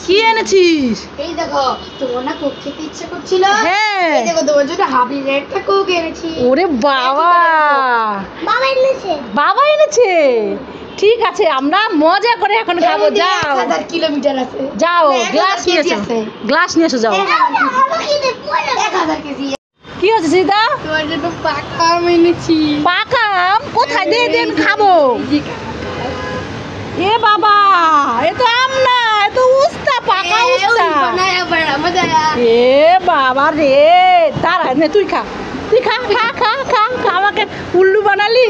কি এনেছিস? এই দেখো, তোমার না কোক খেতে ইচ্ছা করছিল? হ্যাঁ। এই দেখো তোমার জন্য হাবি একটা কোক এনেছি। ওরে বাবা, বাবা এনেছে। বাবা এনেছে। ঠিক আছে, আমরা মজা করে এখন খাবো। যাও 1000 কিলোমিটার আছে। যাও, গ্লাস নিয়ে এসো, গ্লাস নিয়ে এসো, যাও। 1000 কেজি। কি হচ্ছে সীতা? তোমার জন্য পাকা আম এনেছি। পাকা আম কোথায়? দে দেন, খাবো। এ বাবা, এ তো আম না, এ তো উস্তা, পাকা উস্তা। এ বাবা রে, তারা নে, তুই খা, তুই খা খা খা খা খা, আমাকে উল্লু বানালি।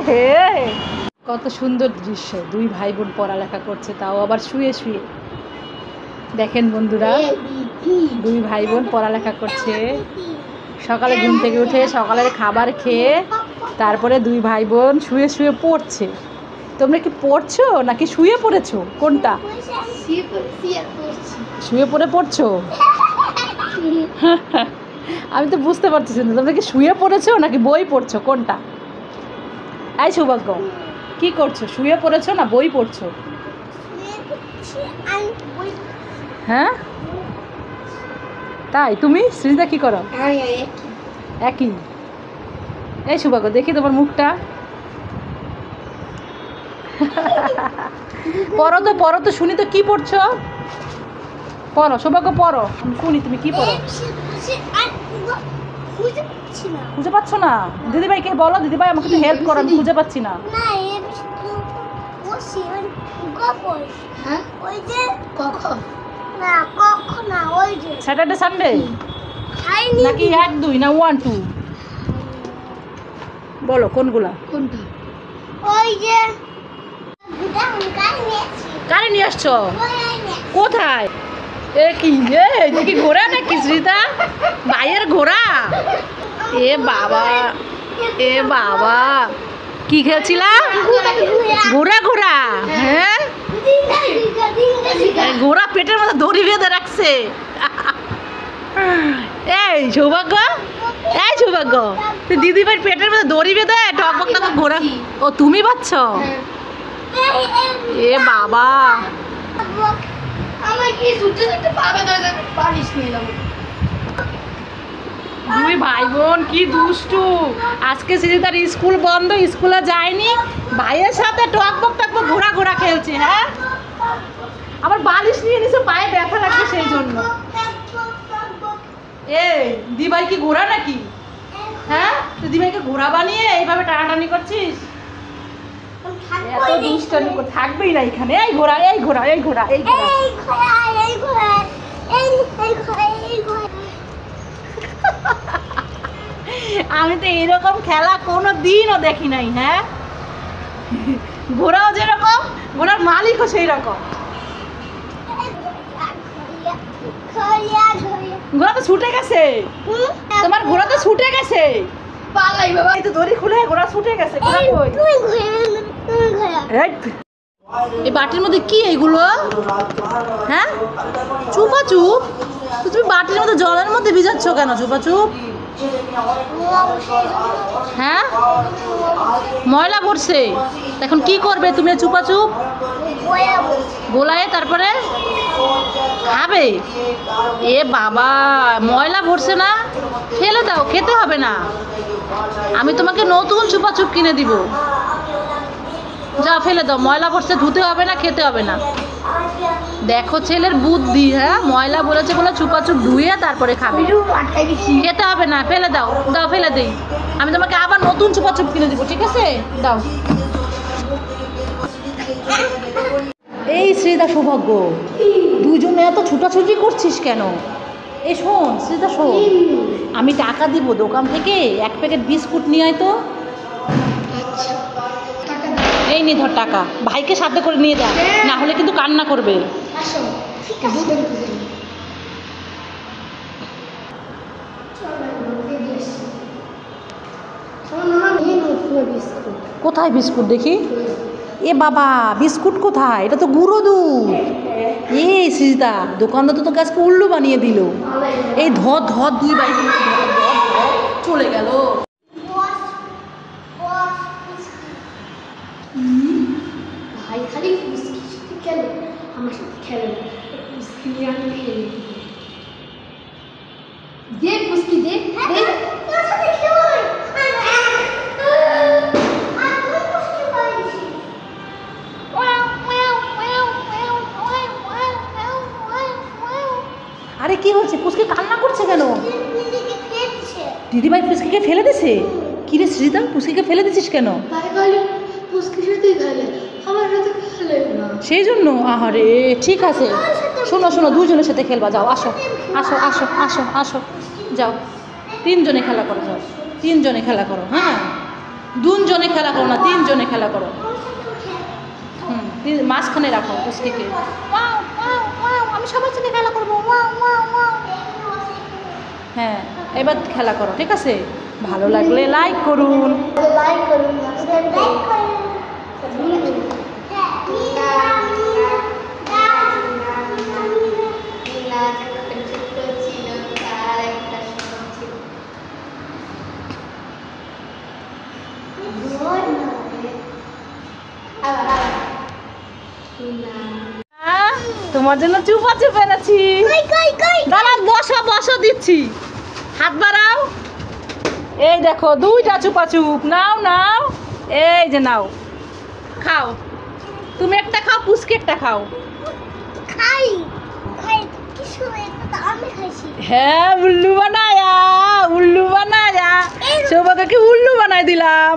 হে, কত সুন্দর দৃশ্য। দুই ভাই বোন পড়ালেখা করছে, তাও আবার শুয়ে শুয়ে। দেখেন বন্ধুরা, দুই ভাই বোন পড়ালেখা করছে। সকালে ঘুম থেকে উঠে সকালের খাবার খেয়ে তারপরে দুই ভাই বোন শুয়ে শুয়ে পড়ছে। তোমরা কি পড়ছো নাকি শুয়ে পড়েছো? কোনটা? শুয়ে পড়ে পড়ছো? আমি তো বুঝতে পারতেছি না, তোমরা কি শুয়ে পড়েছো নাকি বই পড়ছো? কোনটা? এই সৌভাগ্য, কি করছো? শুয়ে পড়েছো না বই পড়ছো? হ্যাঁ তাই? তুমি সৃজিতা কি করো? একই। এই সৌভাগ্য, দেখি তোমার মুখটা। পড়ো তো শুনি তো, কি পড়ছো? পড়ো সৌভাগ্য, পড়ো, আমি শুনি তুমি কি পড়ো। খুঁজে পাচ্ছ না? দিদিভাইকে বলো, দিদিভাই আমাকে একটু হেল্প করো, আমি খুঁজে পাচ্ছি না। স্যাটারডে সানডে নাকি 1 2 না 1 2? বলো কোনগুলা? কোনটা? কারে নিয়ে আসছো? কোথায়? এ কি, দেখি ঘোড়া নাকি সৃজিতা? ভাইয়ের ঘোড়া? এ বাবা, এ বাবা, কি খেলছিলা? ঘোড়া ঘোড়া? হ্যাঁ, ঘোড়া পেটের মধ্যে দড়ি বেঁধে রাখছে। এই সৌভাগ্য, এই সৌভাগ্য, তুই দিদিভাই পেটের মধ্যে দড়ি বেঁধে টকবক টকবক ঘোড়া। ও তুমি বাচ্চ? এ বাবা, দুই ভাই বোন কি দুষ্টু। আজকে সৃজিতার স্কুল বন্ধ, স্কুলে যায়নি, ভাইয়ের সাথে টকবক টকবক ঘোড়া ঘোড়া খেলছে। হ্যাঁ, আবার বালিশ নিয়ে নিছে, পায়ে ব্যথা লাগছে সেই জন্য। এই দিভাই কি ঘোড়া নাকি? হ্যাঁ, তুই দিভাইকে ঘোড়া বানিয়ে এইভাবে টানাটানি করছিস? এত দুষ্টামি থাকবেই না এখানে। এই ঘোড়া, এই ঘোড়া, এই ঘোড়া, এই ঘোড়া। আমি তো এরকম খেলা কোনো দিনও দেখি নাই। হ্যাঁ, ঘোড়াও যেরকম, ঘোড়ার মালিকও সেই রকম। ঘোড়া তো ছুটে গেছে, তোমার ঘোড়া তো ছুটে গেছে। পালাই বাবা, এই তো দড়ি খুলে ঘোড়া ছুটে গেছে। ঘোড়া কই? এই বাটির মধ্যে কি এইগুলো? হ্যাঁ, চুপা চুপ, তুমি বাটির মধ্যে জলের মধ্যে ভিজাচ্ছ কেন চুপা চুপ? হ্যাঁ, ময়লা পড়ছে, এখন কি করবে তুমি চুপা চুপ? গোলায় তারপরে খাবে? এ বাবা, ময়লা ভরছে না, ফেলে দাও, খেতে হবে না। আমি তোমাকে নতুন চুপা চুপ কিনে দিব। যা ফেলে দাও, ময়লা ভরছে, ধুতে হবে না, খেতে হবে না। দেখো ছেলের বুদ্ধি। হ্যাঁ, ময়লা বলেছে বলে চুপা চুপ ধুয়ে তারপরে খাবে, খেতে হবে না, ফেলে দাও। দাও, ফেলে দিই, আমি তোমাকে আবার নতুন চুপা চুপ কিনে দিব, ঠিক আছে? দাও। এই সৃজিতা সৌভাগ্য, দুইজনে এত ছুটাছুটি করছিস কেন? এই শোন সৃজিতা, শোন, আমি টাকা দিব দোকান থেকে, 1 প্যাকেট বিস্কুট নিয়ে আয় তো। এই নি ধর টাকা, ভাইকে সাথে করে নিয়ে যা, না হলে কিন্তু কান্না করবে। কোথায় বিস্কুট দেখি? এ বাবা, বিস্কুট কোথায়? এটা তো গুঁড়ো দুধ। এই সৃজিতা, দোকানদার তো তোকে আজকে উল্লু বানিয়ে দিল। এই ধর ধর, দুই ভাই চলে গেল। ভাই খালি খেলে আমার সাথে খেলে না পুচকি নিয়ে আমি খেলি দে পুচকি দে দে তোর সাথে খেলো আরে কি হচ্ছে পুচকে কান্না করছে কেন দিদিভাই পুচকিকে ফেলে দিছে কি রে সৃজিতা পুচকিকে ফেলে দিছিস কেন তাই খালি পুচকির সাথেই খেলে আমার সাথে খেলে না সেই জন্য আহারে ঠিক আছে শোনো শোনো দুজনের সাথে খেলবা যাও আসো আসো আসো আসো আসো যাও তিনজনে খেলা করো যাও তিনজনে খেলা করো হ্যাঁ দুজনে খেলা করো না তিনজনে খেলা করো মাঝখানে রাখো পুচকিকে আমি সবার সাথে খেলা করবো হ্যাঁ এবার খেলা করো ঠিক আছে ভালো লাগলে লাইক করুন লাইক করুন তোমার জন্য চুপা চুপ এনেছি দাঁড়াও বসো বসো দিচ্ছি হাত বাড়াও এই দেখো দুইটা চুপা চুপ নাও নাও এই যে নাও খাও তুমি একটা খাও পুচকে একটা খাও খাই খাই কি সুন্দর এটা আমি খাইছি হ্যাঁ উল্লু বানায়া সৌভাগ্যকে উল্লু বানাই দিলাম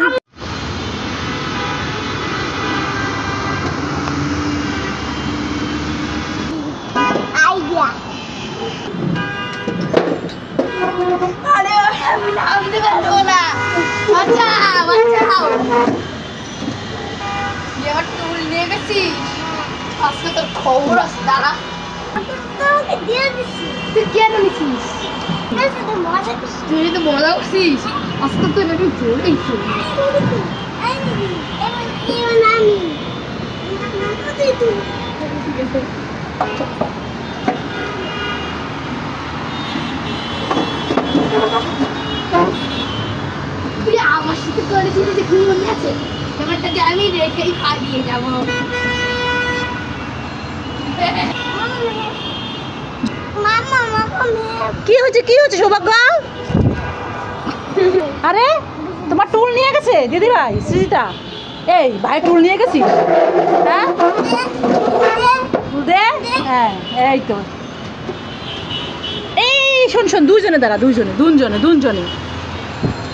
আইডিয়া আরে আমি নামতে পারবো না আচ্ছা বাঁচাও এবার টুল নিয়ে গেছি আজকে তোর খবর আছে দাঁড়া তোকে দিয়ে দিছি তুই কেন নিছিস তুই তো মজা করছিস আজকে তো এবার জোরেইছি তুই আমার সাথে করেছিলি যে কি মনে আছে ব্যাপারটাকে আমি রেখেই পালিয়ে যাবো কি হয়েছে সৌভাগ্য আরে তোমার টুল নিয়ে গেছে দিদিভাই সৃজিতা এই ভাই টুল নিয়ে গেছি হ্যাঁ টুল দে হ্যাঁ এই তো এই শোন শোন দুজনে দাঁড়া দুজনে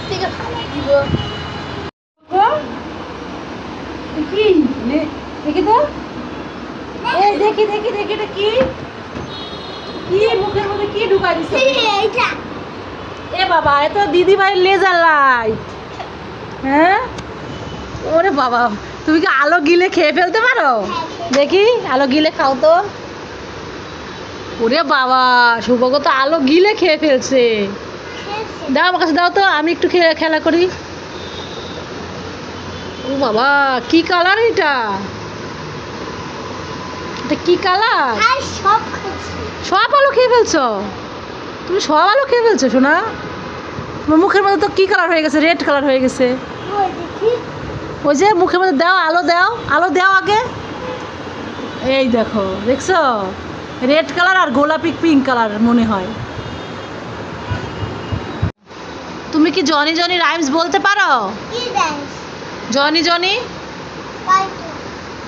ঠিক আছে দিব কি দেখি তো এই দেখি এটা কি মুখের মধ্যে কি ঢুকাই দিছে এইটা এ বাবা এ তো দিদি ভাই লেজার লাইট হ্যাঁ ওরে বাবা তুমি কি আলো গিলে খেয়ে ফেলতে পারো দেখি আলো গিলে খাও তো ওরে বাবা সৌভাগ্য তো আলো গিলে খেয়ে ফেলছে দাও আমার কাছে দাও তো আমি একটু খেলা করি ও বাবা কি কালার এটা কি কালার সব আলো খেয়ে ফেলছো তুমি সব আলো খেয়ে ফেলছো সোনা তোমার মুখের মধ্যে তো কি কালার হয়ে গেছে রেড কালার হয়ে গেছে ওই যে মুখের মধ্যে আলো দাও আগে এই দেখো দেখছো রেড কালার আর গোলাপি পিঙ্ক কালার মনে হয় তুমি কি জনি জনি রাইমস বলতে পারো জনি জনি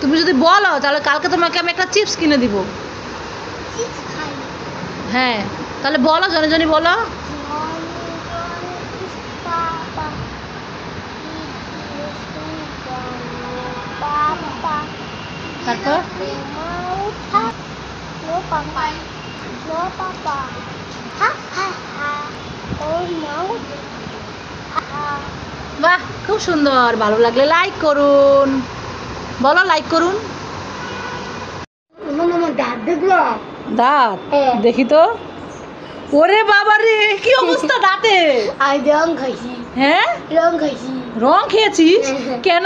তুমি যদি বলো তাহলে কালকে তোমাকে আমি একটা চিপস কিনে দিব হ্যাঁ তাহলে বলো জনি জনি বলো তারপর বাহ খুব সুন্দর ভালো লাগলে লাইক করুন বলো লাইক করুন দাঁত দেখি তো ওরে বাবা রে কি অবস্থা দাঁতে রং খাইছি হ্যাঁ রং খেয়েছিস কেন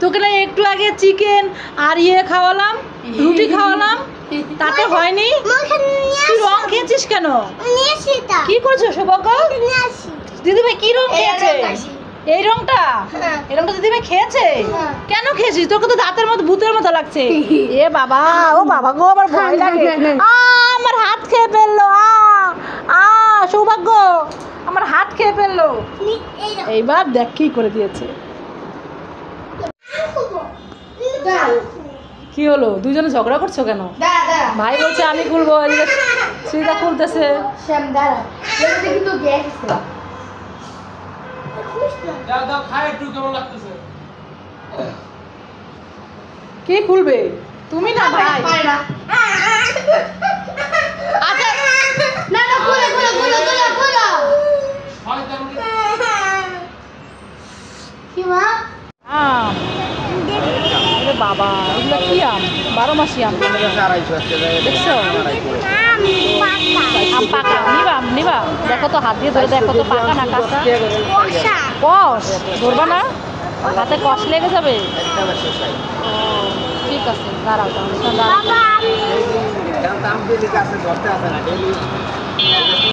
তোকে না একটু আগে চিকেন আর খাওয়ালাম রুটি খাওয়ালাম তাতে হয়নি তুই রং খেয়েছিস কেন কি করছো সৌভাগ্য দিদি ভাই কি রং খেয়েছে এই রংটা হ্যাঁ। এই রংটা দিদিমা খেয়েছে হ্যাঁ। কেন খেয়েছিস তোকে তো দাঁতের মতো ভূতের মতো লাগছে এ বাবা ও বাবা গো আমার ভয় লাগে আমার হাত খেয়ে ফেললো সৌভাগ্য আমার হাত খেয়ে ফেললো এইবার দেখ কি করে দিয়েছে কি হলো দুজনে ঝগড়া করছো কেন ভাই বলছে আমি খুলবো এদিকে শ্রীদা খুলতেছে শ্যাম দাঁড়া দেখি তো দেখছে দাও দাও খাই একটু কেমন লাগতেছে কে খুলবে তুমি না ভাই পারে না আচ্ছা না না খুলে খুলে খুলে খুলে খুলে হয় তেমন কি মা আম আরে বাবা এগুলো কি আম 12 মাসি আম দেখছো আম পাকা নিবা দেখো তো হাত দিয়ে ধরে দেখো তো পাকা না কাঁচা কষ ধরবা না হাতে কষ লেগে যাবে ও, ঠিক আছে দাঁড়াও তাহলে দাঁড়াও